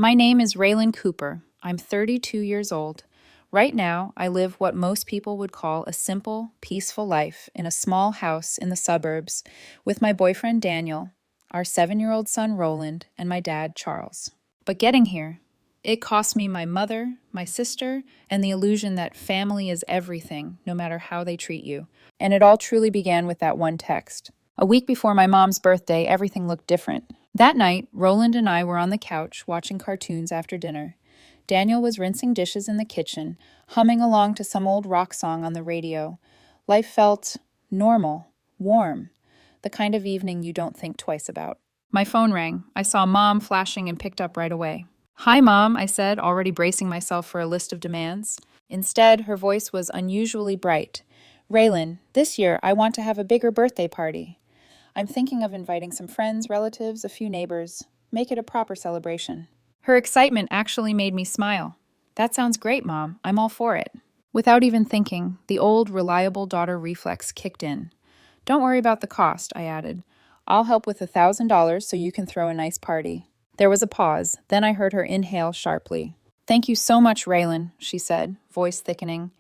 My name is Raylen Cooper. I'm 32 years old. Right now, I live what most people would call a simple, peaceful life in a small house in the suburbs with my boyfriend Daniel, our 7-year-old son Roland, and my dad Charles. But getting here, it cost me my mother, my sister, and the illusion that family is everything, no matter how they treat you. And it all truly began with that one text. A week before my mom's birthday, everything looked different. That night, Roland and I were on the couch watching cartoons after dinner. Daniel was rinsing dishes in the kitchen, humming along to some old rock song on the radio. Life felt normal, warm, the kind of evening you don't think twice about. My phone rang. I saw Mom flashing and picked up right away. "Hi, Mom," I said, already bracing myself for a list of demands. Instead, her voice was unusually bright. "Raylen, this year I want to have a bigger birthday party. I'm thinking of inviting some friends, relatives, a few neighbors. Make it a proper celebration." Her excitement actually made me smile. "That sounds great, Mom. I'm all for it." Without even thinking, the old, reliable daughter reflex kicked in. "Don't worry about the cost," I added. "I'll help with $1,000 so you can throw a nice party." There was a pause, then I heard her inhale sharply. "Thank you so much, Raylan," she said, voice thickening.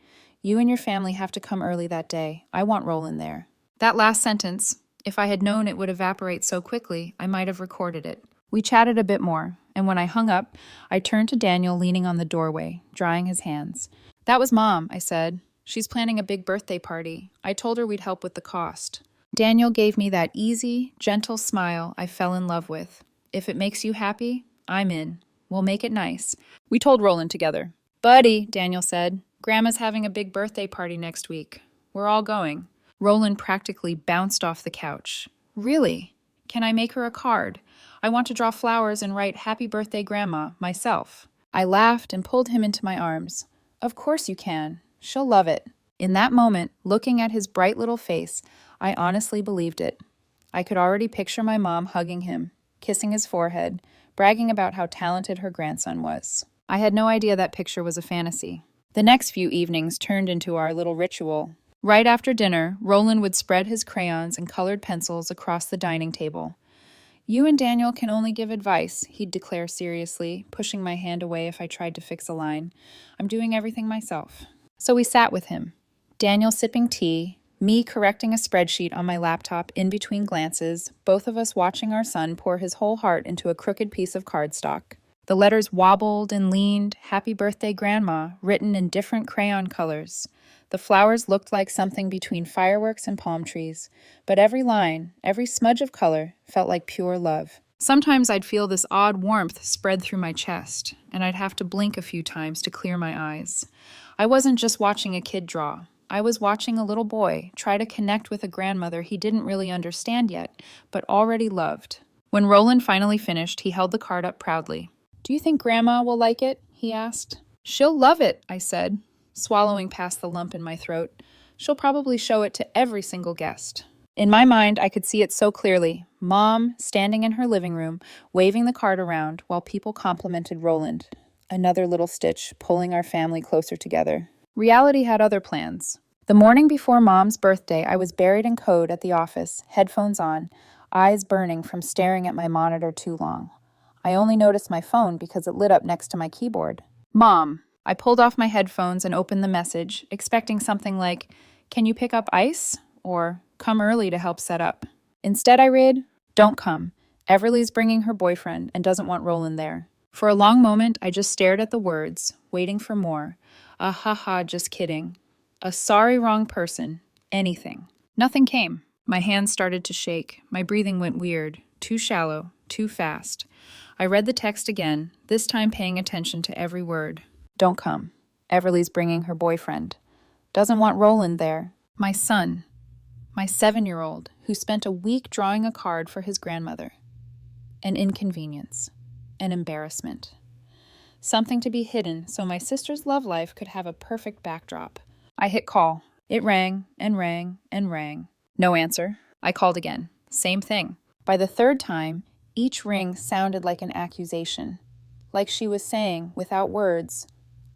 "You and your family have to come early that day. I want Roland there." That last sentence, if I had known it would evaporate so quickly, I might have recorded it. We chatted a bit more, and when I hung up, I turned to Daniel leaning on the doorway, drying his hands. "That was Mom," I said. "She's planning a big birthday party. I told her we'd help with the cost." Daniel gave me that easy, gentle smile I fell in love with. "If it makes you happy, I'm in. We'll make it nice." We told Roland together. "Buddy," Daniel said, "Grandma's having a big birthday party next week. We're all going." Roland practically bounced off the couch. "Really? Can I make her a card? I want to draw flowers and write 'Happy Birthday, Grandma' myself." I laughed and pulled him into my arms. "Of course you can. She'll love it." In that moment, looking at his bright little face, I honestly believed it. I could already picture my mom hugging him, kissing his forehead, bragging about how talented her grandson was. I had no idea that picture was a fantasy. The next few evenings turned into our little ritual. Right after dinner, Roland would spread his crayons and colored pencils across the dining table. "You and Daniel can only give advice," he'd declare seriously, pushing my hand away if I tried to fix a line. "I'm doing everything myself." So we sat with him. Daniel sipping tea, me correcting a spreadsheet on my laptop in between glances, both of us watching our son pour his whole heart into a crooked piece of cardstock. The letters wobbled and leaned, "Happy Birthday, Grandma," written in different crayon colors. The flowers looked like something between fireworks and palm trees, but every line, every smudge of color, felt like pure love. Sometimes I'd feel this odd warmth spread through my chest, and I'd have to blink a few times to clear my eyes. I wasn't just watching a kid draw. I was watching a little boy try to connect with a grandmother he didn't really understand yet, but already loved. When Roland finally finished, he held the card up proudly. "Do you think Grandma will like it?" he asked. "She'll love it," I said, swallowing past the lump in my throat. "She'll probably show it to every single guest." In my mind, I could see it so clearly. Mom, standing in her living room, waving the card around while people complimented Roland. Another little stitch, pulling our family closer together. Reality had other plans. The morning before Mom's birthday, I was buried in code at the office, headphones on, eyes burning from staring at my monitor too long. I only noticed my phone because it lit up next to my keyboard. "Mom." I pulled off my headphones and opened the message, expecting something like, "Can you pick up ice?" or "Come early to help set up." Instead, I read, "Don't come. Everly's bringing her boyfriend and doesn't want Roland there." For a long moment, I just stared at the words, waiting for more. A haha, just kidding. A sorry, wrong person. Anything. Nothing came. My hands started to shake. My breathing went weird. Too shallow. Too fast. I read the text again, this time paying attention to every word. "Don't come. Everly's bringing her boyfriend. Doesn't want Roland there. My son. My 7-year-old, who spent a week drawing a card for his grandmother. An inconvenience. An embarrassment. Something to be hidden so my sister's love life could have a perfect backdrop." I hit call. It rang and rang and rang. No answer. I called again. Same thing. By the third time, each ring sounded like an accusation. Like she was saying, without words,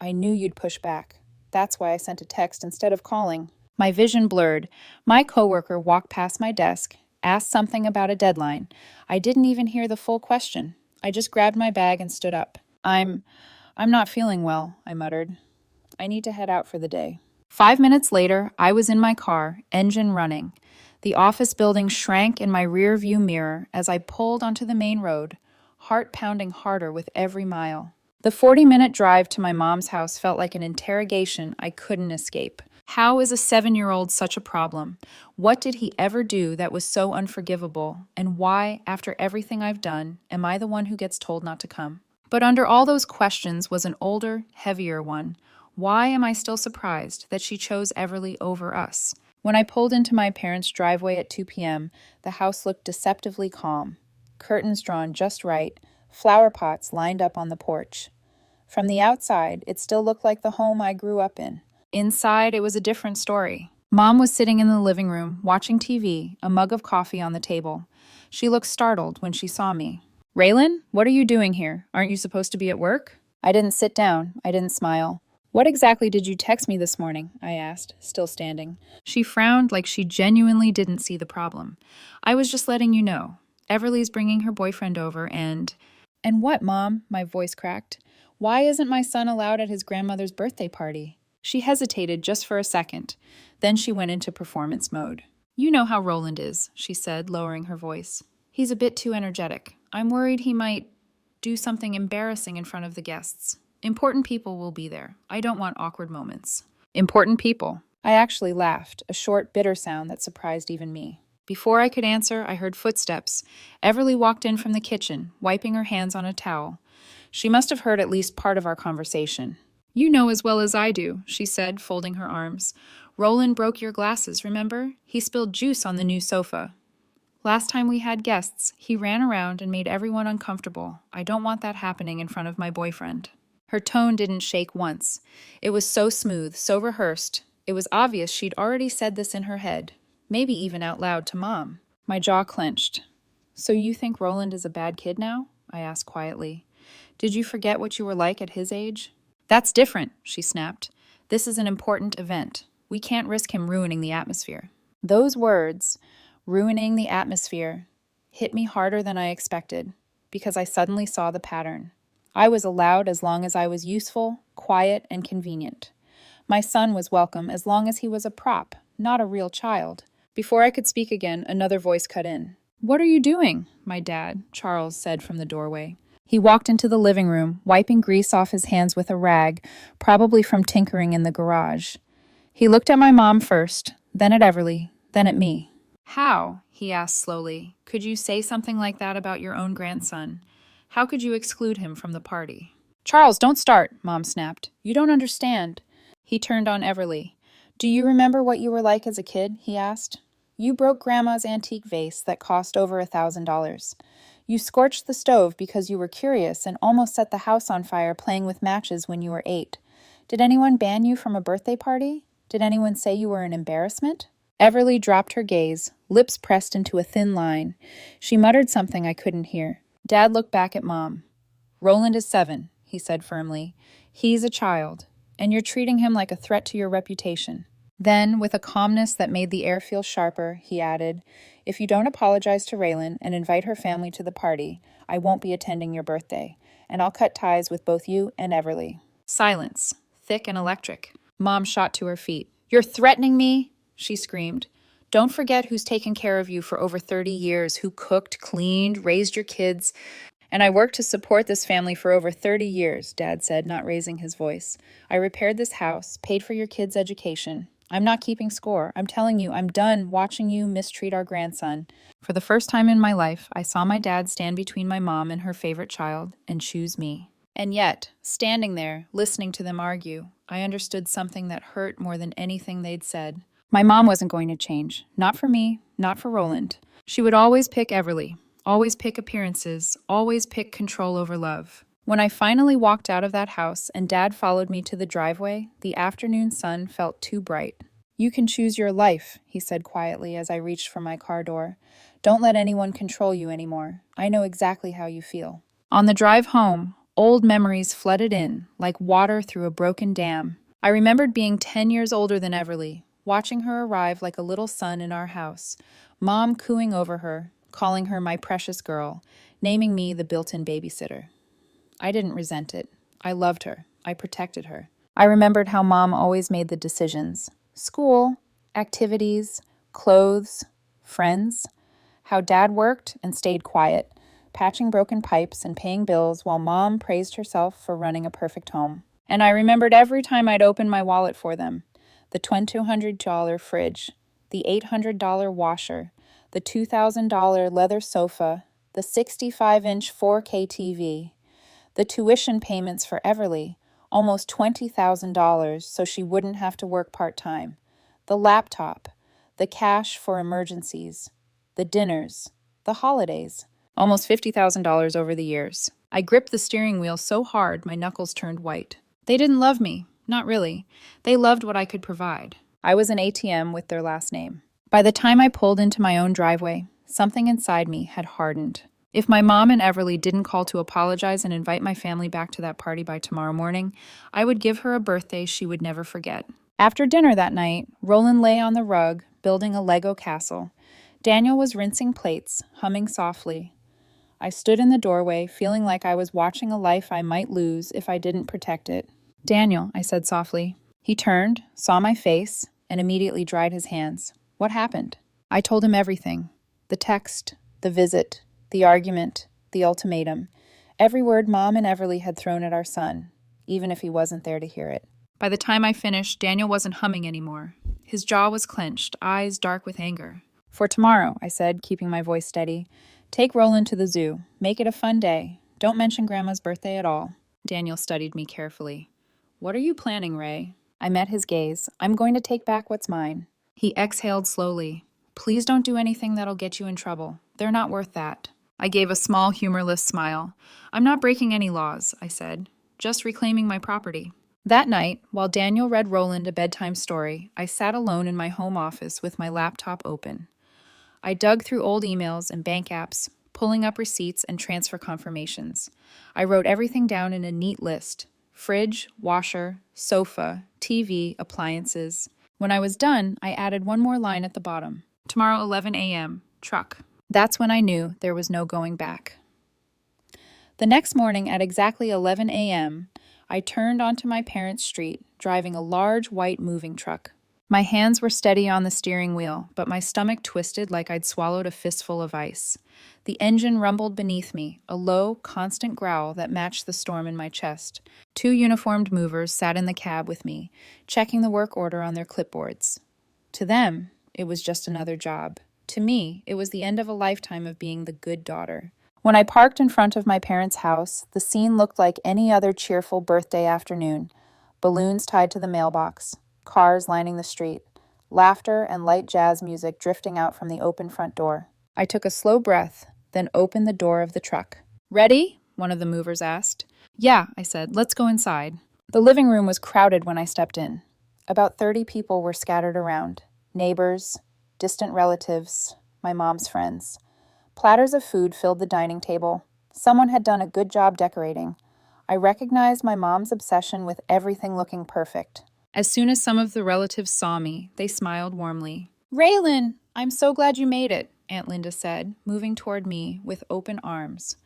"I knew you'd push back. That's why I sent a text instead of calling." My vision blurred. My coworker walked past my desk, asked something about a deadline. I didn't even hear the full question. I just grabbed my bag and stood up. I'm not feeling well, I muttered. I need to head out for the day. 5 minutes later, I was in my car, engine running. The office building shrank in my rear view mirror as I pulled onto the main road, heart pounding harder with every mile. The 40-minute drive to my mom's house felt like an interrogation I couldn't escape. How is a 7-year-old such a problem? What did he ever do that was so unforgivable? And why, after everything I've done, am I the one who gets told not to come? But under all those questions was an older, heavier one. Why am I still surprised that she chose Everly over us? When I pulled into my parents' driveway at 2 p.m., the house looked deceptively calm. Curtains drawn just right, flower pots lined up on the porch. From the outside, it still looked like the home I grew up in. Inside, it was a different story. Mom was sitting in the living room, watching TV, a mug of coffee on the table. She looked startled when she saw me. Raylen, what are you doing here? Aren't you supposed to be at work? I didn't sit down. I didn't smile. What exactly did you text me this morning? I asked, still standing. She frowned like she genuinely didn't see the problem. I was just letting you know. Everly's bringing her boyfriend over and... And what, Mom? My voice cracked. Why isn't my son allowed at his grandmother's birthday party? She hesitated just for a second. Then she went into performance mode. You know how Roland is, she said, lowering her voice. He's a bit too energetic. I'm worried he might do something embarrassing in front of the guests. Important people will be there. I don't want awkward moments. Important people. I actually laughed, a short, bitter sound that surprised even me. Before I could answer, I heard footsteps. Everly walked in from the kitchen, wiping her hands on a towel. She must have heard at least part of our conversation. You know as well as I do, she said, folding her arms. Roland broke your glasses, remember? He spilled juice on the new sofa. Last time we had guests, he ran around and made everyone uncomfortable. I don't want that happening in front of my boyfriend. Her tone didn't shake once. It was so smooth, so rehearsed. It was obvious she'd already said this in her head, maybe even out loud to Mom. My jaw clenched. So you think Roland is a bad kid now? I asked quietly. Did you forget what you were like at his age? That's different, she snapped. This is an important event. We can't risk him ruining the atmosphere. Those words, ruining the atmosphere, hit me harder than I expected, because I suddenly saw the pattern. I was allowed as long as I was useful, quiet, and convenient. My son was welcome as long as he was a prop, not a real child. Before I could speak again, another voice cut in. What are you doing? My dad, Charles, said from the doorway. He walked into the living room, wiping grease off his hands with a rag, probably from tinkering in the garage. He looked at my mom first, then at Everly, then at me. How, he asked slowly, could you say something like that about your own grandson? How could you exclude him from the party? Charles, don't start, Mom snapped. You don't understand. He turned on Everly. Do you remember what you were like as a kid? He asked. You broke Grandma's antique vase that cost over $1,000. You scorched the stove because you were curious and almost set the house on fire playing with matches when you were 8. Did anyone ban you from a birthday party? Did anyone say you were an embarrassment? Everly dropped her gaze, lips pressed into a thin line. She muttered something I couldn't hear. Dad looked back at Mom. Roland is 7, he said firmly. He's a child, and you're treating him like a threat to your reputation. Then, with a calmness that made the air feel sharper, he added, if you don't apologize to Raylen and invite her family to the party, I won't be attending your birthday, and I'll cut ties with both you and Everly. Silence, thick and electric. Mom shot to her feet. You're threatening me? She screamed. Don't forget who's taken care of you for over 30 years, who cooked, cleaned, raised your kids. And I worked to support this family for over 30 years, Dad said, not raising his voice. I repaired this house, paid for your kids' education. I'm not keeping score. I'm telling you, I'm done watching you mistreat our grandson. For the first time in my life, I saw my dad stand between my mom and her favorite child and choose me. And yet, standing there, listening to them argue, I understood something that hurt more than anything they'd said. My mom wasn't going to change. Not for me, not for Roland. She would always pick Everly, always pick appearances, always pick control over love. When I finally walked out of that house and Dad followed me to the driveway, the afternoon sun felt too bright. You can choose your life, he said quietly as I reached for my car door. Don't let anyone control you anymore. I know exactly how you feel. On the drive home, old memories flooded in, like water through a broken dam. I remembered being 10 years older than Everly, watching her arrive like a little son in our house, Mom cooing over her, calling her my precious girl, naming me the built-in babysitter. I didn't resent it. I loved her. I protected her. I remembered how Mom always made the decisions. School, activities, clothes, friends. How Dad worked and stayed quiet, patching broken pipes and paying bills while Mom praised herself for running a perfect home. And I remembered every time I'd open my wallet for them. The $2,200 fridge, the $800 washer, the $2,000 leather sofa, the 65-inch 4K TV, the tuition payments for Everly, almost $20,000 so she wouldn't have to work part-time, the laptop, the cash for emergencies, the dinners, the holidays, almost $50,000 over the years. I gripped the steering wheel so hard my knuckles turned white. They didn't love me, not really. They loved what I could provide. I was an ATM with their last name. By the time I pulled into my own driveway, something inside me had hardened. If my mom and Everly didn't call to apologize and invite my family back to that party by tomorrow morning, I would give her a birthday she would never forget. After dinner that night, Roland lay on the rug, building a Lego castle. Daniel was rinsing plates, humming softly. I stood in the doorway, feeling like I was watching a life I might lose if I didn't protect it. "Daniel," I said softly. He turned, saw my face, and immediately dried his hands. "What happened?" I told him everything. The text, the visit, the argument, the ultimatum. Every word Mom and Everly had thrown at our son, even if he wasn't there to hear it. By the time I finished, Daniel wasn't humming anymore. His jaw was clenched, eyes dark with anger. "For tomorrow," I said, keeping my voice steady. "Take Roland to the zoo. Make it a fun day. Don't mention Grandma's birthday at all." Daniel studied me carefully. "What are you planning, Ray?" I met his gaze. "I'm going to take back what's mine." He exhaled slowly. "Please don't do anything that'll get you in trouble. They're not worth that." I gave a small, humorless smile. "I'm not breaking any laws," I said. "Just reclaiming my property." That night, while Daniel read Roland a bedtime story, I sat alone in my home office with my laptop open. I dug through old emails and bank apps, pulling up receipts and transfer confirmations. I wrote everything down in a neat list: fridge, washer, sofa, TV, appliances. When I was done, I added one more line at the bottom. "Tomorrow 11 a.m., truck." That's when I knew there was no going back. The next morning at exactly 11 a.m., I turned onto my parents' street, driving a large white moving truck. My hands were steady on the steering wheel, but my stomach twisted like I'd swallowed a fistful of ice. The engine rumbled beneath me, a low, constant growl that matched the storm in my chest. Two uniformed movers sat in the cab with me, checking the work order on their clipboards. To them, it was just another job. To me, it was the end of a lifetime of being the good daughter. When I parked in front of my parents' house, the scene looked like any other cheerful birthday afternoon. Balloons tied to the mailbox, cars lining the street, laughter and light jazz music drifting out from the open front door. I took a slow breath, then opened the door of the truck. "Ready?" one of the movers asked. "Yeah," I said. "Let's go inside." The living room was crowded when I stepped in. About 30 people were scattered around. Neighbors, distant relatives, my mom's friends. Platters of food filled the dining table. Someone had done a good job decorating. I recognized my mom's obsession with everything looking perfect. As soon as some of the relatives saw me, they smiled warmly. "Raylen, I'm so glad you made it," Aunt Linda said, moving toward me with open arms.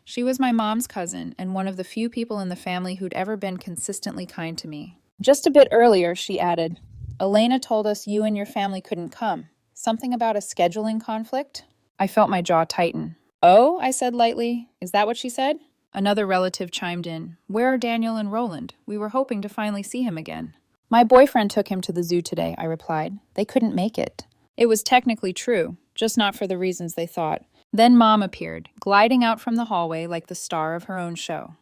She was my mom's cousin and one of the few people in the family who'd ever been consistently kind to me. "Just a bit earlier," she added. "Elena told us you and your family couldn't come. Something about a scheduling conflict?" I felt my jaw tighten. "Oh," I said lightly. "Is that what she said?" Another relative chimed in. "Where are Daniel and Roland? We were hoping to finally see him again." "My boyfriend took him to the zoo today," I replied. "They couldn't make it." It was technically true, just not for the reasons they thought. Then Mom appeared, gliding out from the hallway like the star of her own show.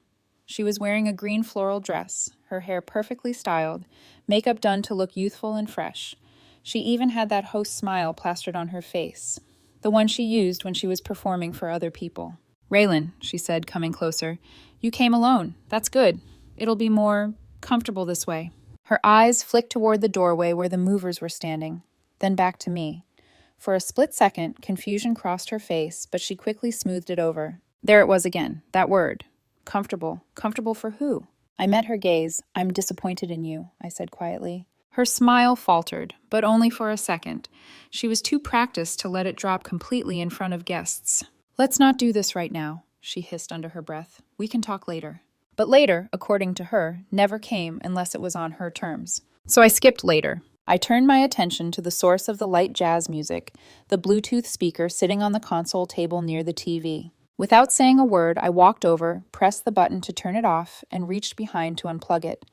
She was wearing a green floral dress, her hair perfectly styled, makeup done to look youthful and fresh. She even had that host smile plastered on her face, the one she used when she was performing for other people. "Raylen," she said, coming closer, "you came alone. That's good. It'll be more comfortable this way." Her eyes flicked toward the doorway where the movers were standing, then back to me. For a split second, confusion crossed her face, but she quickly smoothed it over. There it was again, that word. Comfortable. Comfortable for who? I met her gaze. "I'm disappointed in you," I said quietly. Her smile faltered, but only for a second. She was too practiced to let it drop completely in front of guests. "Let's not do this right now. she hissed under her breath. We can talk later. But later, according to her, never came unless it was on her terms. So I skipped later. I turned my attention to the source of the light jazz music, the Bluetooth speaker sitting on the console table near the TV. Without saying a word, I walked over, pressed the button to turn it off, and reached behind to unplug it.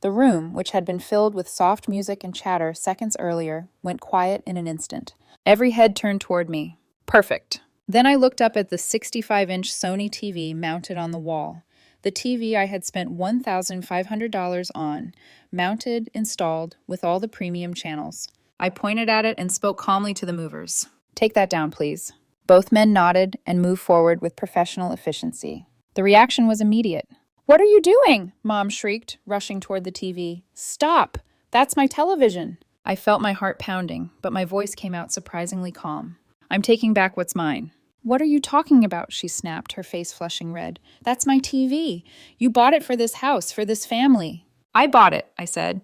The room, which had been filled with soft music and chatter seconds earlier, went quiet in an instant. Every head turned toward me. Perfect. Then I looked up at the 65-inch Sony TV mounted on the wall. The TV I had spent $1,500 on, mounted, installed, with all the premium channels. I pointed at it and spoke calmly to the movers. Take that down, please. Both men nodded and moved forward with professional efficiency. The reaction was immediate. What are you doing? Mom shrieked, rushing toward the TV. Stop! That's my television! I felt my heart pounding, but my voice came out surprisingly calm. I'm taking back what's mine. What are you talking about? She snapped, her face flushing red. That's my TV. You bought it for this house, for this family. I bought it, I said.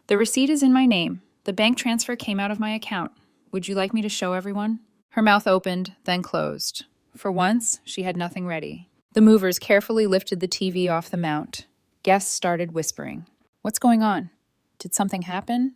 The receipt is in my name. The bank transfer came out of my account. Would you like me to show everyone? Her mouth opened, then closed. For once, she had nothing ready. The movers carefully lifted the TV off the mount. Guests started whispering. What's going on? Did something happen?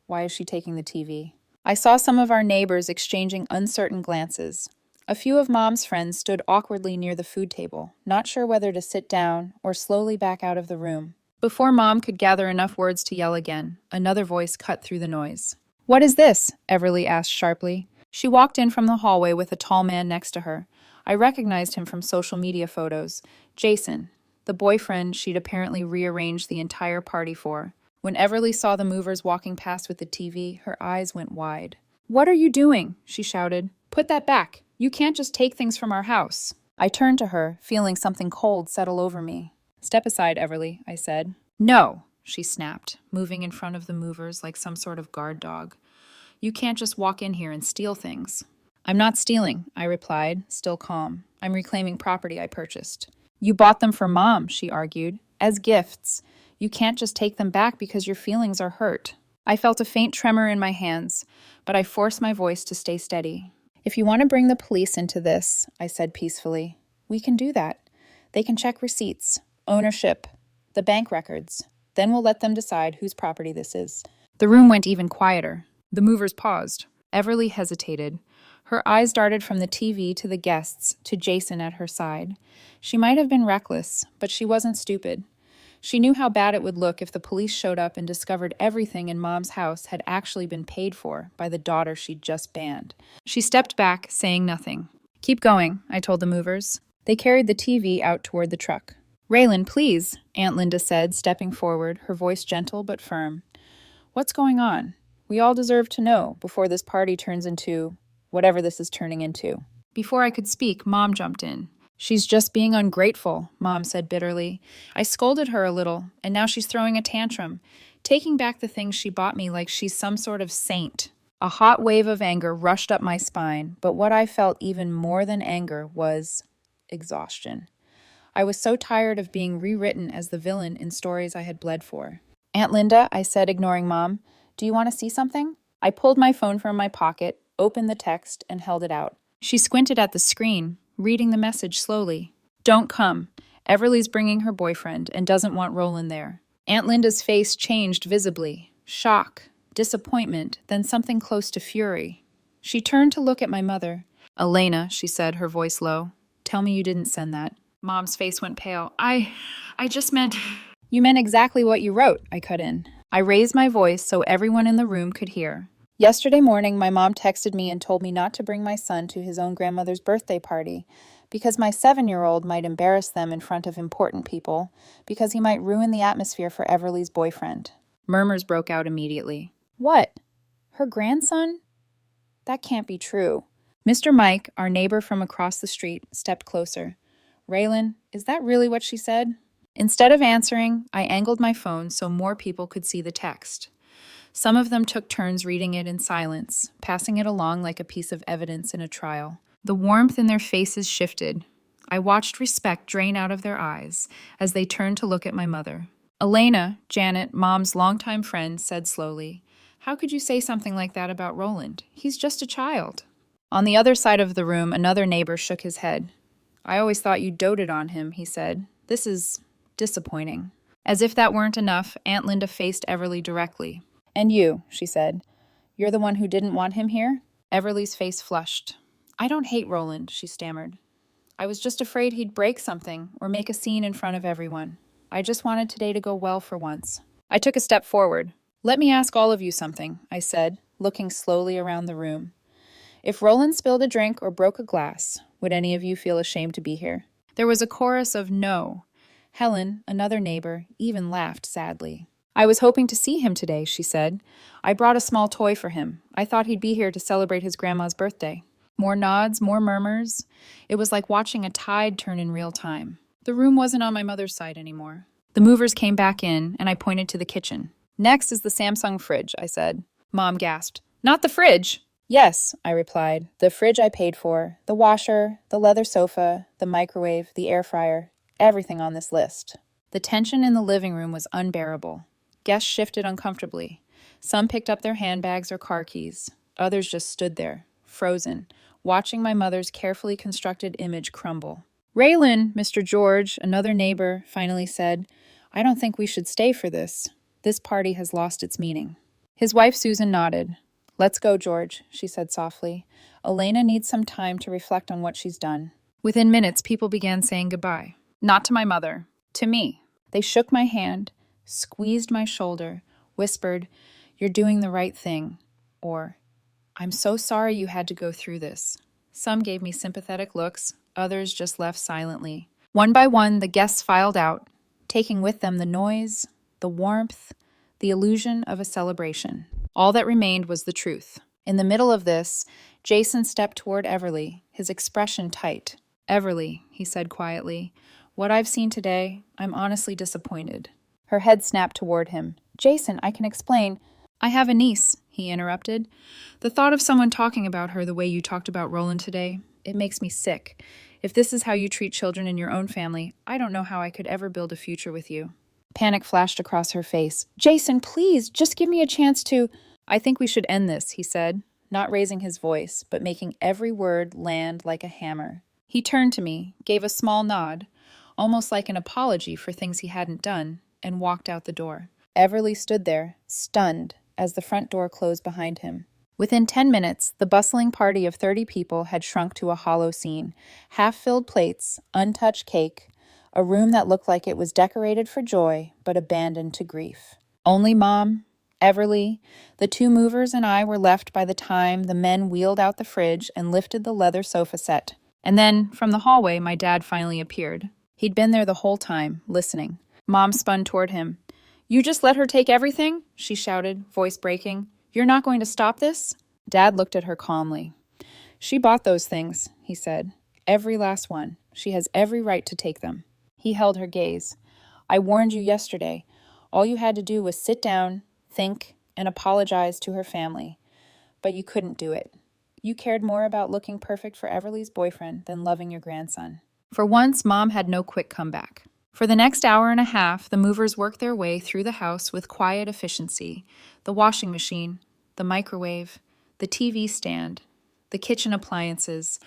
Why is she taking the TV? I saw some of our neighbors exchanging uncertain glances. A few of Mom's friends stood awkwardly near the food table, not sure whether to sit down or slowly back out of the room. Before Mom could gather enough words to yell again, another voice cut through the noise. What is this? Everly asked sharply. She walked in from the hallway with a tall man next to her. I recognized him from social media photos. Jason, the boyfriend she'd apparently rearranged the entire party for. When Everly saw the movers walking past with the TV, her eyes went wide. What are you doing? She shouted. Put that back. You can't just take things from our house. I turned to her, feeling something cold settle over me. Step aside, Everly, I said. No, she snapped, moving in front of the movers like some sort of guard dog. You can't just walk in here and steal things. I'm not stealing, I replied, still calm. I'm reclaiming property I purchased. You bought them for Mom, she argued, as gifts. You can't just take them back because your feelings are hurt. I felt a faint tremor in my hands, but I forced my voice to stay steady. If you want to bring the police into this, I said peacefully, we can do that. They can check receipts, ownership, the bank records. Then we'll let them decide whose property this is. The room went even quieter. The movers paused. Everly hesitated. Her eyes darted from the TV to the guests, to Jason at her side. She might have been reckless, but she wasn't stupid. She knew how bad it would look if the police showed up and discovered everything in Mom's house had actually been paid for by the daughter she'd just banned. She stepped back, saying nothing. Keep going, I told the movers. They carried the TV out toward the truck. Raylen, please, Aunt Linda said, stepping forward, her voice gentle but firm. What's going on? We all deserve to know before this party turns into whatever this is turning into. Before I could speak, Mom jumped in. She's just being ungrateful, Mom said bitterly. I scolded her a little, and now she's throwing a tantrum, taking back the things she bought me like she's some sort of saint. A hot wave of anger rushed up my spine, but what I felt even more than anger was exhaustion. I was so tired of being rewritten as the villain in stories I had bled for. Aunt Linda, I said, ignoring Mom, do you want to see something? I pulled my phone from my pocket, opened the text, and held it out. She squinted at the screen, reading the message slowly. Don't come. Everly's bringing her boyfriend and doesn't want Roland there. Aunt Linda's face changed visibly. Shock, disappointment, then something close to fury. She turned to look at my mother. Elena, she said, her voice low. Tell me you didn't send that. Mom's face went pale. I just meant... You meant exactly what you wrote, I cut in. I raised my voice so everyone in the room could hear. Yesterday morning, my mom texted me and told me not to bring my son to his own grandmother's birthday party because my 7-year-old might embarrass them in front of important people, because he might ruin the atmosphere for Everly's boyfriend. Murmurs broke out immediately. What? Her grandson? That can't be true. Mr. Mike, our neighbor from across the street, stepped closer. Raylen, is that really what she said? Instead of answering, I angled my phone so more people could see the text. Some of them took turns reading it in silence, passing it along like a piece of evidence in a trial. The warmth in their faces shifted. I watched respect drain out of their eyes as they turned to look at my mother. Elena, Janet, Mom's longtime friend, said slowly, How could you say something like that about Roland? He's just a child. On the other side of the room, another neighbor shook his head. I always thought you doted on him, he said. This is disappointing. As if that weren't enough, Aunt Linda faced Everly directly. And you, she said. You're the one who didn't want him here? Everly's face flushed. I don't hate Roland, she stammered. I was just afraid he'd break something or make a scene in front of everyone. I just wanted today to go well for once. I took a step forward. Let me ask all of you something, I said, looking slowly around the room. If Roland spilled a drink or broke a glass, would any of you feel ashamed to be here? There was a chorus of no. Helen, another neighbor, even laughed sadly. I was hoping to see him today, she said. I brought a small toy for him. I thought he'd be here to celebrate his grandma's birthday. More nods, more murmurs. It was like watching a tide turn in real time. The room wasn't on my mother's side anymore. The movers came back in, and I pointed to the kitchen. Next is the Samsung fridge, I said. Mom gasped. Not the fridge! Yes, I replied. The fridge I paid for, the washer, the leather sofa, the microwave, the air fryer, everything on this list. The tension in the living room was unbearable. Guests shifted uncomfortably. Some picked up their handbags or car keys. Others just stood there, frozen, watching my mother's carefully constructed image crumble. Raylen, Mr. George, another neighbor, finally said, I don't think we should stay for this. This party has lost its meaning. His wife Susan nodded. Let's go, George, she said softly. Elena needs some time to reflect on what she's done. Within minutes, people began saying goodbye. Not to my mother, to me. They shook my hand, squeezed my shoulder, whispered, You're doing the right thing, or I'm so sorry you had to go through this. Some gave me sympathetic looks, others just left silently. One by one, the guests filed out, taking with them the noise, the warmth, the illusion of a celebration. All that remained was the truth. In the middle of this, Jason stepped toward Everly, his expression tight. Everly, he said quietly, what I've seen today, I'm honestly disappointed. Her head snapped toward him. Jason, I can explain. I have a niece, he interrupted. The thought of someone talking about her the way you talked about Roland today, it makes me sick. If this is how you treat children in your own family, I don't know how I could ever build a future with you. Panic flashed across her face. Jason, please, just give me a chance to... I think we should end this, he said, not raising his voice, but making every word land like a hammer. He turned to me, gave a small nod, almost like an apology for things he hadn't done, and walked out the door. Everly stood there, stunned, as the front door closed behind him. Within 10 minutes, the bustling party of 30 people had shrunk to a hollow scene. Half-filled plates, untouched cake, a room that looked like it was decorated for joy, but abandoned to grief. Only Mom, Everly, the two movers, and I were left by the time the men wheeled out the fridge and lifted the leather sofa set. And then, from the hallway, my dad finally appeared. He'd been there the whole time, listening. Mom spun toward him. You just let her take everything? She shouted, voice breaking. You're not going to stop this? Dad looked at her calmly. She bought those things, he said. Every last one. She has every right to take them. He held her gaze. I warned you yesterday. All you had to do was sit down, think, and apologize to her family. But you couldn't do it. You cared more about looking perfect for Everly's boyfriend than loving your grandson. For once, Mom had no quick comeback. For the next hour and a half, the movers worked their way through the house with quiet efficiency. The washing machine, the microwave, the TV stand, the kitchen appliances,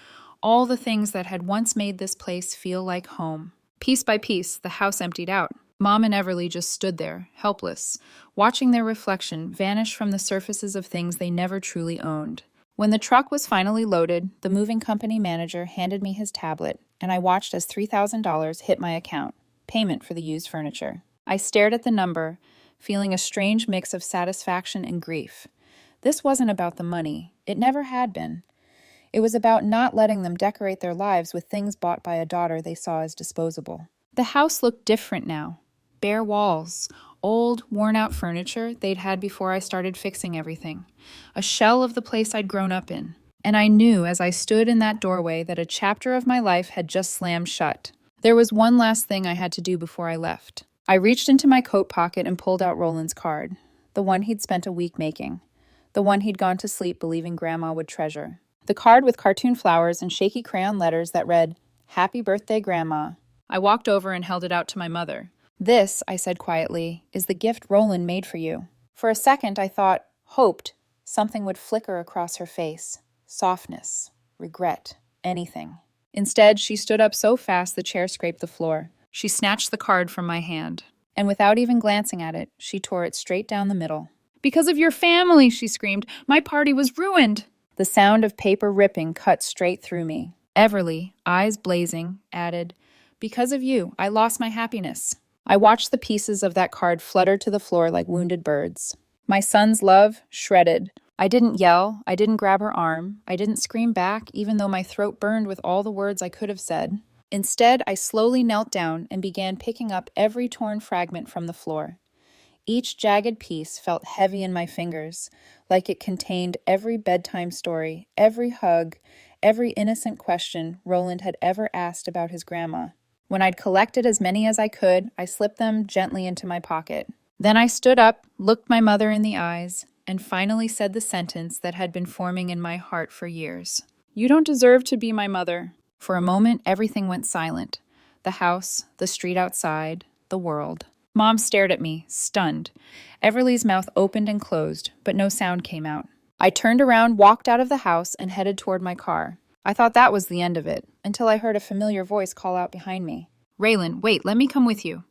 all the things that had once made this place feel like home. Piece by piece, the house emptied out. Mom and Everly just stood there, helpless, watching their reflection vanish from the surfaces of things they never truly owned. When the truck was finally loaded, the moving company manager handed me his tablet, and I watched as $3,000 hit my account, payment for the used furniture. I stared at the number, feeling a strange mix of satisfaction and grief. This wasn't about the money. It never had been. It was about not letting them decorate their lives with things bought by a daughter they saw as disposable. The house looked different now. Bare walls, old, worn-out furniture they'd had before I started fixing everything. A shell of the place I'd grown up in. And I knew as I stood in that doorway that a chapter of my life had just slammed shut. There was one last thing I had to do before I left. I reached into my coat pocket and pulled out Roland's card. The one he'd spent a week making. The one he'd gone to sleep believing Grandma would treasure. The card with cartoon flowers and shaky crayon letters that read, Happy Birthday, Grandma. I walked over and held it out to my mother. This, I said quietly, is the gift Roland made for you. For a second, I thought, hoped, something would flicker across her face. Softness, regret, anything. Instead, she stood up so fast the chair scraped the floor. She snatched the card from my hand, and without even glancing at it, she tore it straight down the middle. "Because of your family," she screamed. "My party was ruined." The sound of paper ripping cut straight through me. Everly, eyes blazing, added, "Because of you, I lost my happiness." I watched the pieces of that card flutter to the floor like wounded birds. My son's love shredded. I didn't yell, I didn't grab her arm, I didn't scream back, even though my throat burned with all the words I could have said. Instead, I slowly knelt down and began picking up every torn fragment from the floor. Each jagged piece felt heavy in my fingers, like it contained every bedtime story, every hug, every innocent question Roland had ever asked about his grandma. When I'd collected as many as I could, I slipped them gently into my pocket. Then I stood up, looked my mother in the eyes, and finally said the sentence that had been forming in my heart for years. "You don't deserve to be my mother." For a moment, everything went silent. The house, the street outside, the world. Mom stared at me, stunned. Everly's mouth opened and closed, but no sound came out. I turned around, walked out of the house, and headed toward my car. I thought that was the end of it, until I heard a familiar voice call out behind me. "Raylen, wait, let me come with you."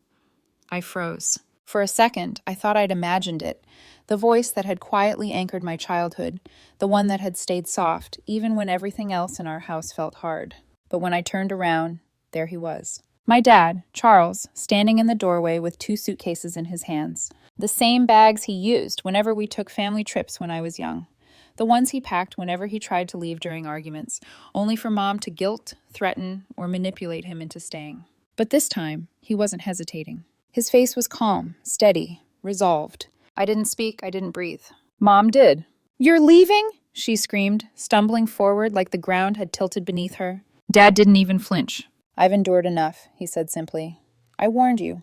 I froze. For a second, I thought I'd imagined it. The voice that had quietly anchored my childhood, the one that had stayed soft, even when everything else in our house felt hard. But when I turned around, there he was. My dad, Charles, standing in the doorway with 2 suitcases in his hands. The same bags he used whenever we took family trips when I was young. The ones he packed whenever he tried to leave during arguments, only for Mom to guilt, threaten, or manipulate him into staying. But this time, he wasn't hesitating. His face was calm, steady, resolved. I didn't speak, I didn't breathe. Mom did. "You're leaving?" she screamed, stumbling forward like the ground had tilted beneath her. Dad didn't even flinch. "I've endured enough," he said simply. "I warned you.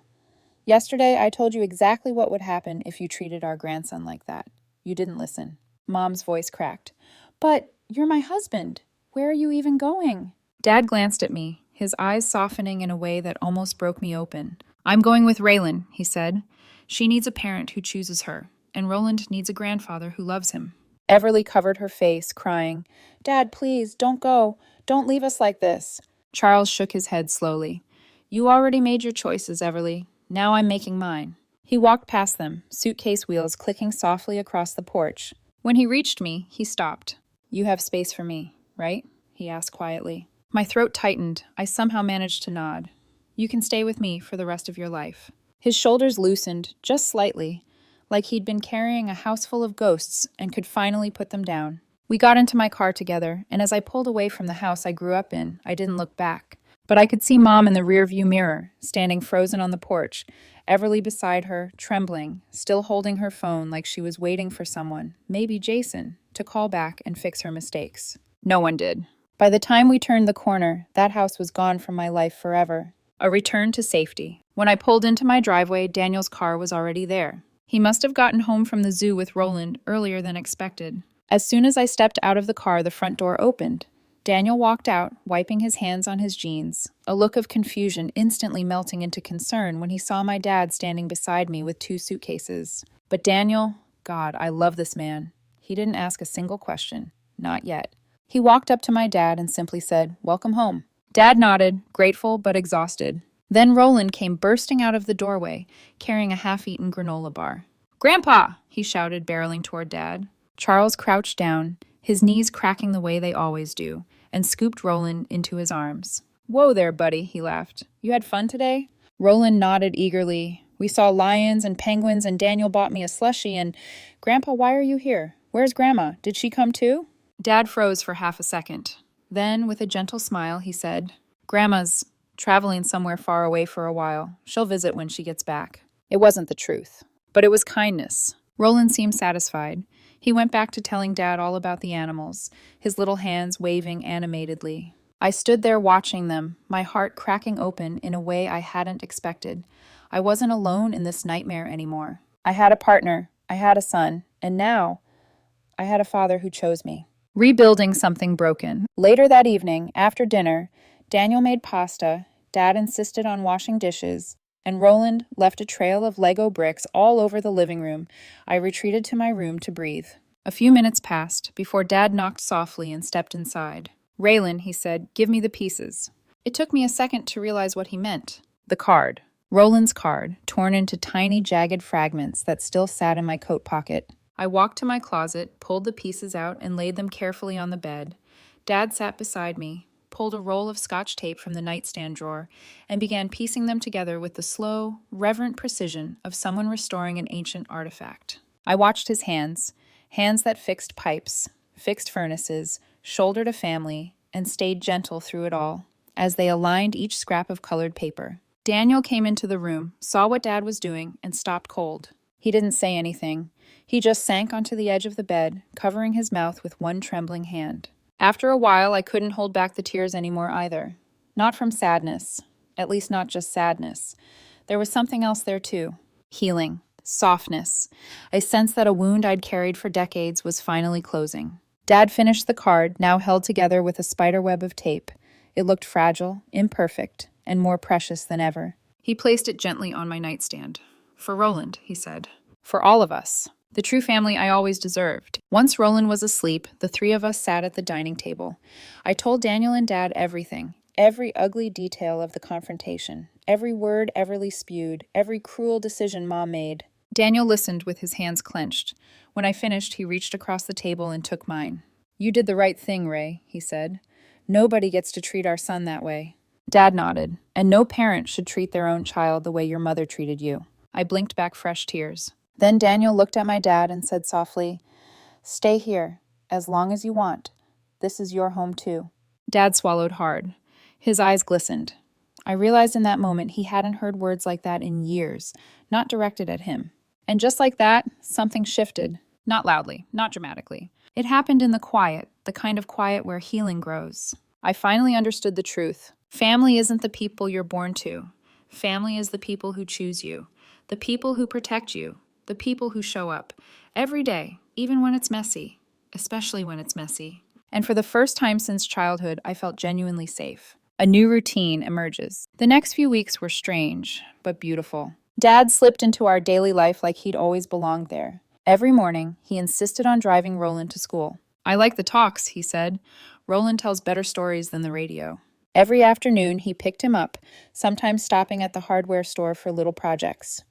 Yesterday, I told you exactly what would happen if you treated our grandson like that. You didn't listen." Mom's voice cracked. "But you're my husband. Where are you even going?" Dad glanced at me, his eyes softening in a way that almost broke me open. "I'm going with Raylen," he said. "She needs a parent who chooses her, and Roland needs a grandfather who loves him." Everly covered her face, crying, "Dad, please, don't go. Don't leave us like this." Charles shook his head slowly. "You already made your choices, Everly. Now I'm making mine." He walked past them, suitcase wheels clicking softly across the porch. When he reached me, he stopped. "You have space for me, right?" he asked quietly. My throat tightened. I somehow managed to nod. "You can stay with me for the rest of your life." His shoulders loosened, just slightly, like he'd been carrying a house full of ghosts and could finally put them down. We got into my car together, and as I pulled away from the house I grew up in, I didn't look back. But I could see Mom in the rearview mirror, standing frozen on the porch, Everly beside her, trembling, still holding her phone like she was waiting for someone, maybe Jason, to call back and fix her mistakes. No one did. By the time we turned the corner, that house was gone from my life forever. A return to safety. When I pulled into my driveway, Daniel's car was already there. He must have gotten home from the zoo with Roland earlier than expected. As soon as I stepped out of the car, the front door opened. Daniel walked out, wiping his hands on his jeans, a look of confusion instantly melting into concern when he saw my dad standing beside me with 2 suitcases. But Daniel, God, I love this man. He didn't ask a single question. Not yet. He walked up to my dad and simply said, "Welcome home." Dad nodded, grateful but exhausted. Then Roland came bursting out of the doorway, carrying a half-eaten granola bar. "Grandpa!" he shouted, barreling toward Dad. Charles crouched down, his knees cracking the way they always do, and scooped Roland into his arms. "Whoa there, buddy," he laughed. "You had fun today?" Roland nodded eagerly. "We saw lions and penguins, and Daniel bought me a slushie, and... Grandpa, why are you here? Where's Grandma? Did she come too?" Dad froze for half a second. Then, with a gentle smile, he said, "Grandma's traveling somewhere far away for a while. She'll visit when she gets back." It wasn't the truth, but it was kindness. Roland seemed satisfied. He went back to telling Dad all about the animals, his little hands waving animatedly. I stood there watching them, my heart cracking open in a way I hadn't expected. I wasn't alone in this nightmare anymore. I had a partner, I had a son, and now I had a father who chose me. Rebuilding something broken. Later that evening, after dinner, Daniel made pasta, Dad insisted on washing dishes, and Roland left a trail of Lego bricks all over the living room. I retreated to my room to breathe. A few minutes passed before Dad knocked softly and stepped inside. Raylen, he said, give me the pieces. It took me a second to realize what he meant. The card. Roland's card, torn into tiny, jagged fragments that still sat in my coat pocket. I walked to my closet, pulled the pieces out, and laid them carefully on the bed. Dad sat beside me, pulled a roll of Scotch tape from the nightstand drawer, and began piecing them together with the slow, reverent precision of someone restoring an ancient artifact. I watched his hands, hands that fixed pipes, fixed furnaces, shouldered a family, and stayed gentle through it all, as they aligned each scrap of colored paper. Daniel came into the room, saw what Dad was doing, and stopped cold. He didn't say anything. He just sank onto the edge of the bed, covering his mouth with one trembling hand. After a while, I couldn't hold back the tears anymore either. Not from sadness. At least not just sadness. There was something else there too. Healing. Softness. I sensed that a wound I'd carried for decades was finally closing. Dad finished the card, now held together with a spiderweb of tape. It looked fragile, imperfect, and more precious than ever. He placed it gently on my nightstand. For Roland, he said. For all of us. The true family I always deserved. Once Roland was asleep, the three of us sat at the dining table. I told Daniel and Dad everything, every ugly detail of the confrontation, every word Everly spewed, every cruel decision Mom made. Daniel listened with his hands clenched. When I finished, he reached across the table and took mine. You did the right thing, Ray, he said. Nobody gets to treat our son that way. Dad nodded, and no parent should treat their own child the way your mother treated you. I blinked back fresh tears. Then Daniel looked at my dad and said softly, Stay here, as long as you want. This is your home too. Dad swallowed hard. His eyes glistened. I realized in that moment he hadn't heard words like that in years, not directed at him. And just like that, something shifted. Not loudly, not dramatically. It happened in the quiet, the kind of quiet where healing grows. I finally understood the truth. Family isn't the people you're born to. Family is the people who choose you, the people who protect you, the people who show up every day, even when it's messy, especially when it's messy. And for the first time since childhood, I felt genuinely safe. A new routine emerges. The next few weeks were strange, but beautiful. Dad slipped into our daily life like he'd always belonged there. Every morning, he insisted on driving Roland to school. I like the talks, he said. Roland tells better stories than the radio. Every afternoon, he picked him up, sometimes stopping at the hardware store for little projects.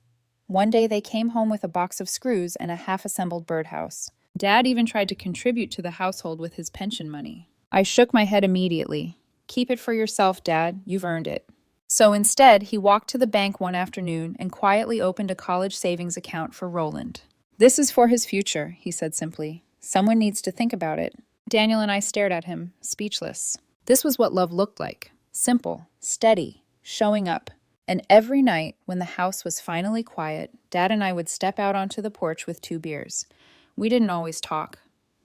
One day, they came home with a box of screws and a half-assembled birdhouse. Dad even tried to contribute to the household with his pension money. I shook my head immediately. Keep it for yourself, Dad. You've earned it. So instead, he walked to the bank one afternoon and quietly opened a college savings account for Roland. This is for his future, he said simply. Someone needs to think about it. Daniel and I stared at him, speechless. This was what love looked like. Simple, steady, showing up. And every night, when the house was finally quiet, Dad and I would step out onto the porch with 2 beers. We didn't always talk.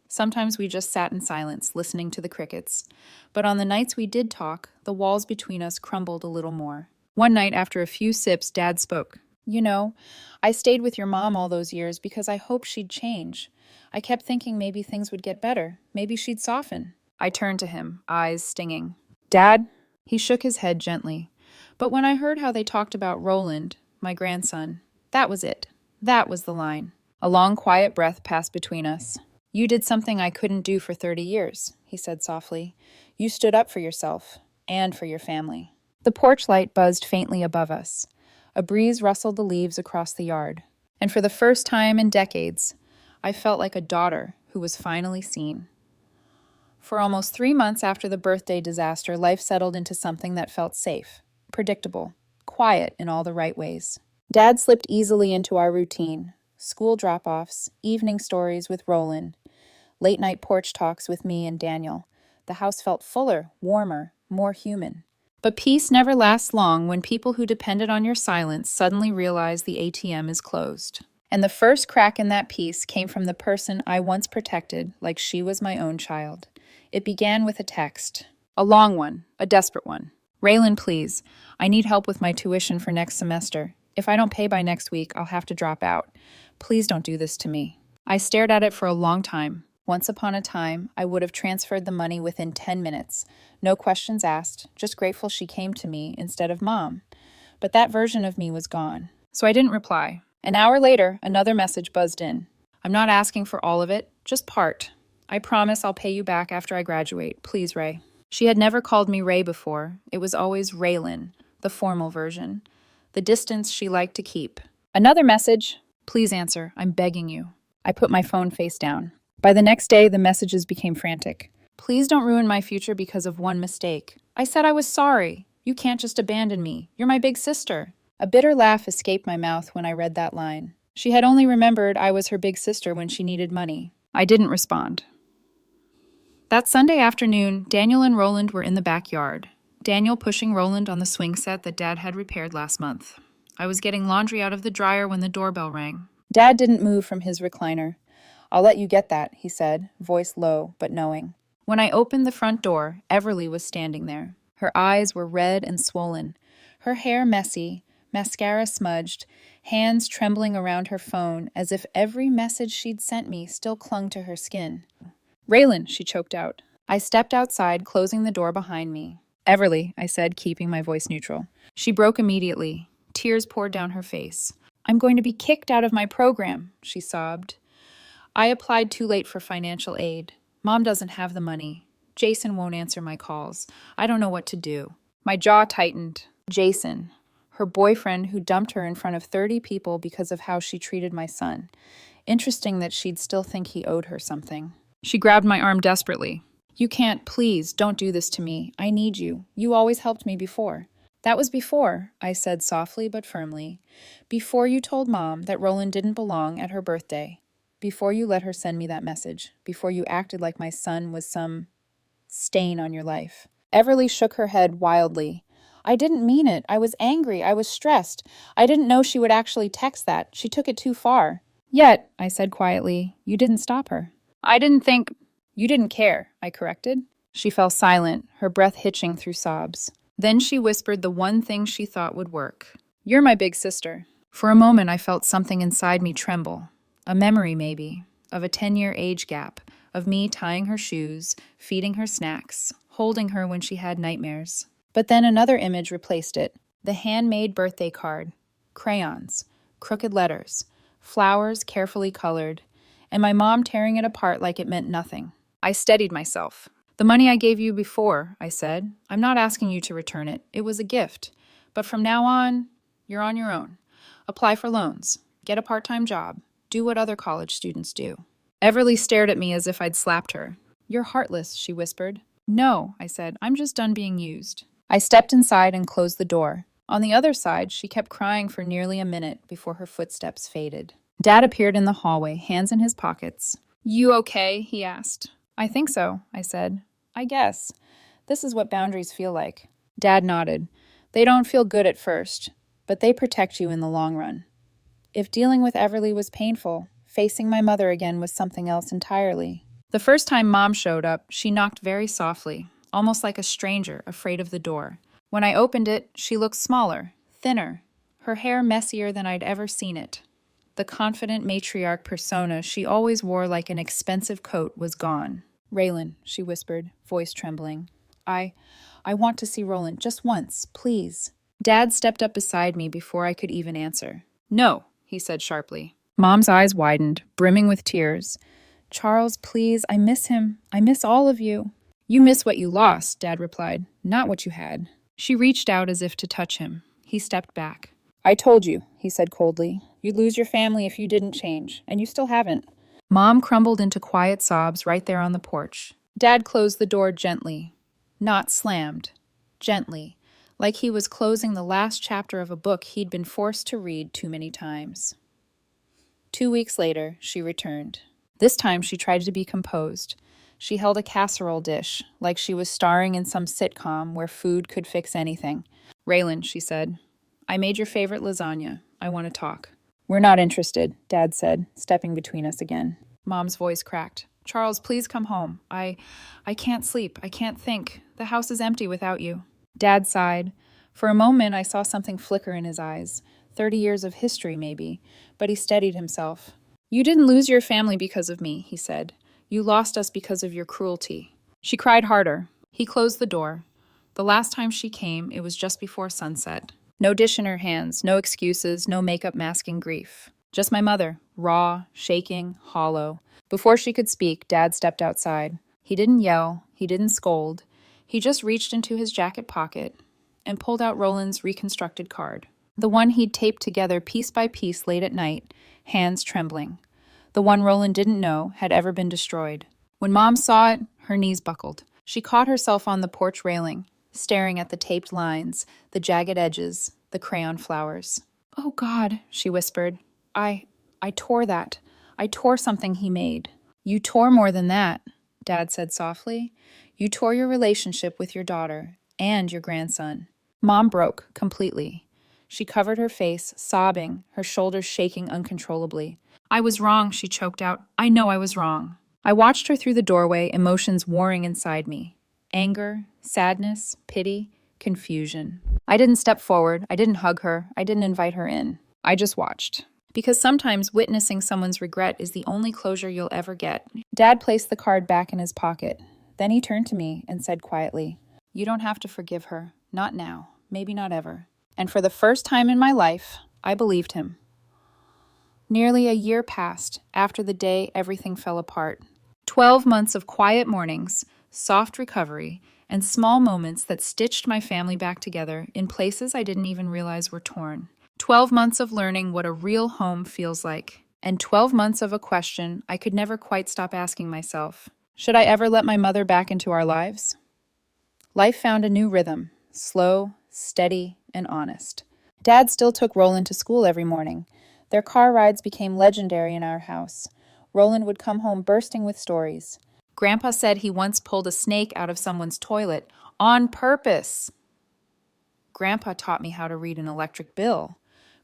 Sometimes we just sat in silence, listening to the crickets. But on the nights we did talk, the walls between us crumbled a little more. One night, after a few sips, Dad spoke. You know, I stayed with your mom all those years because I hoped she'd change. I kept thinking maybe things would get better. Maybe she'd soften. I turned to him, eyes stinging. Dad? He shook his head gently. But when I heard how they talked about Roland, my grandson, that was it. That was the line. A long, quiet breath passed between us. You did something I couldn't do for 30 years, he said softly. You stood up for yourself and for your family. The porch light buzzed faintly above us. A breeze rustled the leaves across the yard. And for the first time in decades, I felt like a daughter who was finally seen. For almost 3 months after the birthday disaster, life settled into something that felt safe, predictable, quiet in all the right ways. Dad slipped easily into our routine. School drop-offs, evening stories with Roland, late-night porch talks with me and Daniel. The house felt fuller, warmer, more human. But peace never lasts long when people who depended on your silence suddenly realize the ATM is closed. And the first crack in that peace came from the person I once protected like she was my own child. It began with a text. A long one, a desperate one. Raylen, please. I need help with my tuition for next semester. If I don't pay by next week, I'll have to drop out. Please don't do this to me. I stared at it for a long time. Once upon a time, I would have transferred the money within 10 minutes. No questions asked, just grateful she came to me instead of Mom. But that version of me was gone. So I didn't reply. An hour later, another message buzzed in. I'm not asking for all of it, just part. I promise I'll pay you back after I graduate. Please, Ray. She had never called me Ray before. It was always Raylen, the formal version. The distance she liked to keep. Another message. Please answer. I'm begging you. I put my phone face down. By the next day, the messages became frantic. Please don't ruin my future because of one mistake. I said I was sorry. You can't just abandon me. You're my big sister. A bitter laugh escaped my mouth when I read that line. She had only remembered I was her big sister when she needed money. I didn't respond. That Sunday afternoon, Daniel and Roland were in the backyard. Daniel pushing Roland on the swing set that Dad had repaired last month. I was getting laundry out of the dryer when the doorbell rang. Dad didn't move from his recliner. I'll let you get that, he said, voice low but knowing. When I opened the front door, Everly was standing there. Her eyes were red and swollen, her hair messy, mascara smudged, hands trembling around her phone as if every message she'd sent me still clung to her skin. Raylen, she choked out. I stepped outside, closing the door behind me. Everly, I said, keeping my voice neutral. She broke immediately. Tears poured down her face. I'm going to be kicked out of my program, she sobbed. I applied too late for financial aid. Mom doesn't have the money. Jason won't answer my calls. I don't know what to do. My jaw tightened. Jason, her boyfriend who dumped her in front of 30 people because of how she treated my son. Interesting that she'd still think he owed her something. She grabbed my arm desperately. You can't, please, don't do this to me. I need you. You always helped me before. That was before, I said softly but firmly. Before you told Mom that Roland didn't belong at her birthday. Before you let her send me that message. Before you acted like my son was some stain on your life. Everly shook her head wildly. I didn't mean it. I was angry. I was stressed. I didn't know she would actually text that. She took it too far. Yet, I said quietly, you didn't stop her. I didn't think... You didn't care, I corrected. She fell silent, her breath hitching through sobs. Then she whispered the one thing she thought would work. You're my big sister. For a moment, I felt something inside me tremble. A memory, maybe, of a 10-year age gap, of me tying her shoes, feeding her snacks, holding her when she had nightmares. But then another image replaced it. The handmade birthday card. Crayons. Crooked letters. Flowers carefully colored. And my mom tearing it apart like it meant nothing. I steadied myself. The money I gave you before, I said. I'm not asking you to return it. It was a gift. But from now on, you're on your own. Apply for loans. Get a part-time job. Do what other college students do. Everly stared at me as if I'd slapped her. You're heartless, she whispered. No, I said. I'm just done being used. I stepped inside and closed the door. On the other side, she kept crying for nearly a minute before her footsteps faded. Dad appeared in the hallway, hands in his pockets. You okay? He asked. I think so, I said. I guess. This is what boundaries feel like. Dad nodded. They don't feel good at first, but they protect you in the long run. If dealing with Everly was painful, facing my mother again was something else entirely. The first time Mom showed up, she knocked very softly, almost like a stranger, afraid of the door. When I opened it, she looked smaller, thinner, her hair messier than I'd ever seen it. The confident matriarch persona she always wore like an expensive coat was gone. Raylen, she whispered, voice trembling. I want to see Roland just once, please. Dad stepped up beside me before I could even answer. No, he said sharply. Mom's eyes widened, brimming with tears. Charles, please, I miss him. I miss all of you. You miss what you lost, Dad replied, not what you had. She reached out as if to touch him. He stepped back. I told you, he said coldly. You'd lose your family if you didn't change, and you still haven't. Mom crumbled into quiet sobs right there on the porch. Dad closed the door gently. Not slammed. Gently. Like he was closing the last chapter of a book he'd been forced to read too many times. 2 weeks later, she returned. This time she tried to be composed. She held a casserole dish, like she was starring in some sitcom where food could fix anything. Raylen, she said, I made your favorite lasagna. I want to talk. We're not interested, Dad said, stepping between us again. Mom's voice cracked. Charles, please come home. I can't sleep. I can't think. The house is empty without you. Dad sighed. For a moment, I saw something flicker in his eyes. 30 years of history, maybe. But he steadied himself. You didn't lose your family because of me, he said. You lost us because of your cruelty. She cried harder. He closed the door. The last time she came, it was just before sunset. No dish in her hands, no excuses, no makeup masking grief. Just my mother, raw, shaking, hollow. Before she could speak, Dad stepped outside. He didn't yell. He didn't scold. He just reached into his jacket pocket and pulled out Roland's reconstructed card. The one he'd taped together piece by piece late at night, hands trembling. The one Roland didn't know had ever been destroyed. When Mom saw it, her knees buckled. She caught herself on the porch railing, staring at the taped lines, the jagged edges, the crayon flowers. "Oh, God," she whispered. I tore that. I tore something he made." "You tore more than that," Dad said softly. "You tore your relationship with your daughter and your grandson." Mom broke completely. She covered her face, sobbing, her shoulders shaking uncontrollably. "I was wrong," she choked out. "I know I was wrong." I watched her through the doorway, emotions warring inside me. Anger, sadness, pity, confusion. I didn't step forward. I didn't hug her. I didn't invite her in. I just watched. Because sometimes witnessing someone's regret is the only closure you'll ever get. Dad placed the card back in his pocket. Then he turned to me and said quietly, "You don't have to forgive her. Not now. Maybe not ever." And for the first time in my life, I believed him. Nearly a year passed after the day everything fell apart. 12 months of quiet mornings, soft recovery, and small moments that stitched my family back together in places I didn't even realize were torn. 12 months of learning what a real home feels like. And 12 months of a question I could never quite stop asking myself. Should I ever let my mother back into our lives? Life found a new rhythm, slow, steady, and honest. Dad still took Roland to school every morning. Their car rides became legendary in our house. Roland would come home bursting with stories. Grandpa said he once pulled a snake out of someone's toilet on purpose. Grandpa taught me how to read an electric bill.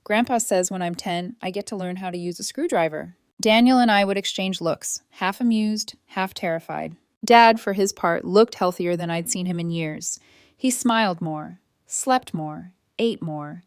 Grandpa says when I'm 10, I get to learn how to use a screwdriver. Daniel and I would exchange looks, half amused, half terrified. Dad, for his part, looked healthier than I'd seen him in years. He smiled more, slept more, ate more.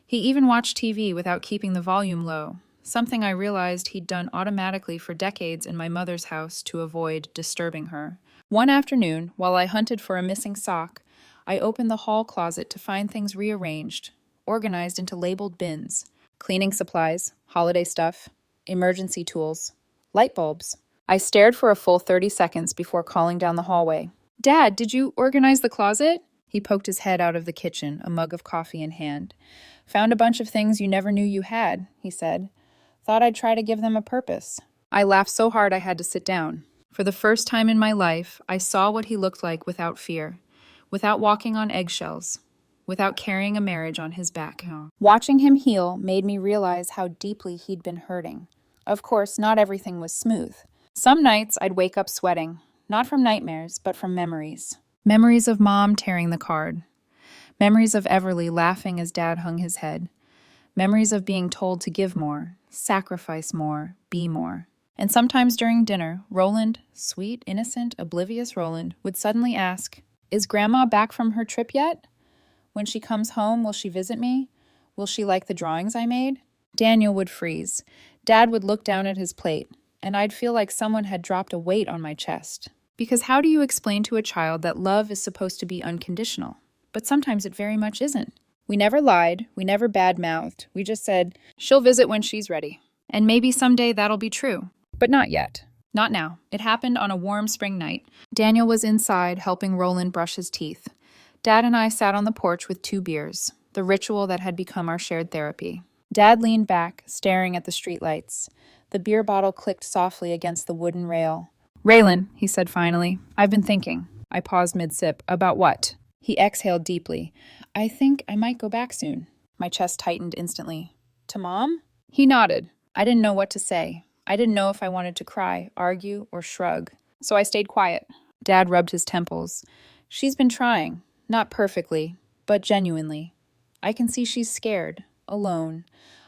He even watched TV without keeping the volume low, something I realized he'd done automatically for decades in my mother's house to avoid disturbing her. One afternoon, while I hunted for a missing sock, I opened the hall closet to find things rearranged, organized into labeled bins. Cleaning supplies, holiday stuff, emergency tools, light bulbs. I stared for a full 30 seconds before calling down the hallway. "Dad, did you organize the closet?" He poked his head out of the kitchen, a mug of coffee in hand. "Found a bunch of things you never knew you had," he said. "Thought I'd try to give them a purpose." I laughed so hard I had to sit down. For the first time in my life, I saw what he looked like without fear, without walking on eggshells, without carrying a marriage on his back. Watching him heal made me realize how deeply he'd been hurting. Of course, not everything was smooth. Some nights I'd wake up sweating, not from nightmares, but from memories. Memories of Mom tearing the card. Memories of Everly laughing as Dad hung his head. Memories of being told to give more, sacrifice more, be more. And sometimes during dinner, Roland, sweet, innocent, oblivious Roland, would suddenly ask, "Is Grandma back from her trip yet? When she comes home, will she visit me? Will she like the drawings I made?" Daniel would freeze. Dad would look down at his plate, and I'd feel like someone had dropped a weight on my chest. Because how do you explain to a child that love is supposed to be unconditional? But sometimes it very much isn't. We never lied, we never bad-mouthed. We just said, "She'll visit when she's ready." And maybe someday that'll be true. But not yet. Not now. It happened on a warm spring night. Daniel was inside helping Roland brush his teeth. Dad and I sat on the porch with 2 beers, the ritual that had become our shared therapy. Dad leaned back, staring at the streetlights. The beer bottle clicked softly against the wooden rail. "Raylen," he said finally, "I've been thinking." I paused mid-sip. "About what?" He exhaled deeply. "I think I might go back soon." My chest tightened instantly. "To Mom?" He nodded. I didn't know what to say. I didn't know if I wanted to cry, argue, or shrug. So I stayed quiet. Dad rubbed his temples. "She's been trying. Not perfectly, but genuinely. I can see she's scared, alone.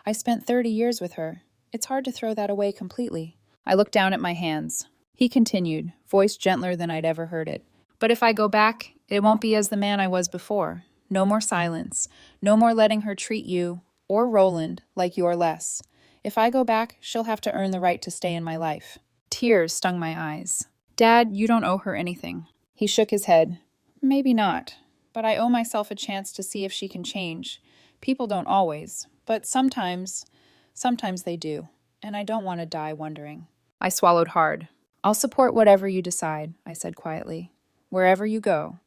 I spent 30 years with her. It's hard to throw that away completely." I looked down at my hands. He continued, voice gentler than I'd ever heard it. "But if I go back, it won't be as the man I was before. No more silence. No more letting her treat you, or Roland, like you're less. If I go back, she'll have to earn the right to stay in my life." Tears stung my eyes. "Dad, you don't owe her anything." He shook his head. "Maybe not. But I owe myself a chance to see if she can change. People don't always, but sometimes they do. And I don't want to die wondering." I swallowed hard. "I'll support whatever you decide," I said quietly. "Wherever you go.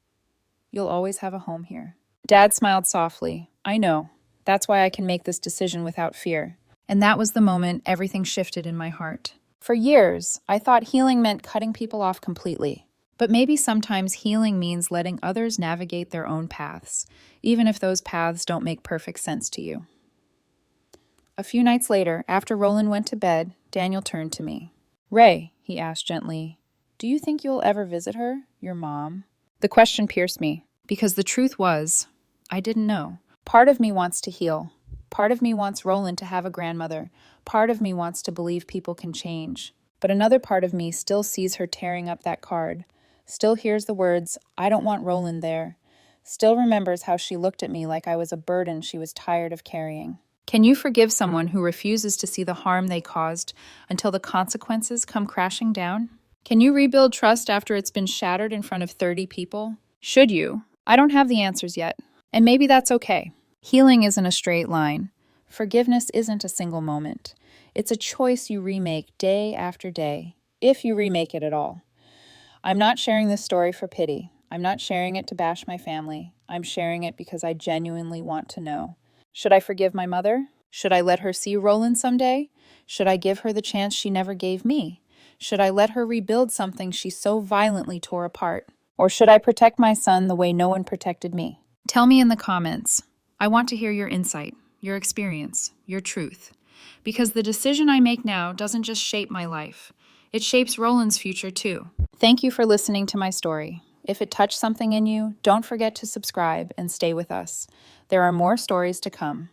You'll always have a home here. Dad smiled softly. I know. That's why I can make this decision without fear. And that was the moment everything shifted in my heart. For years, I thought healing meant cutting people off completely. But maybe sometimes healing means letting others navigate their own paths, even if those paths don't make perfect sense to you. A few nights later, after Roland went to bed, Daniel turned to me. Ray, he asked gently, do you think you'll ever visit her, your mom? The question pierced me, because the truth was, I didn't know. Part of me wants to heal. Part of me wants Roland to have a grandmother. Part of me wants to believe people can change. But another part of me still sees her tearing up that card, still hears the words, I don't want Roland there, still remembers how she looked at me like I was a burden she was tired of carrying. Can you forgive someone who refuses to see the harm they caused until the consequences come crashing down? Can you rebuild trust after it's been shattered in front of 30 people? Should you? I don't have the answers yet, and maybe that's okay. Healing isn't a straight line. Forgiveness isn't a single moment. It's a choice you remake day after day, if you remake it at all. I'm not sharing this story for pity. I'm not sharing it to bash my family. I'm sharing it because I genuinely want to know. Should I forgive my mother? Should I let her see Roland someday? Should I give her the chance she never gave me? Should I let her rebuild something she so violently tore apart? Or should I protect my son the way no one protected me? Tell me in the comments. I want to hear your insight, your experience, your truth. Because the decision I make now doesn't just shape my life. It shapes Roland's future too. Thank you for listening to my story. If it touched something in you, don't forget to subscribe and stay with us. There are more stories to come.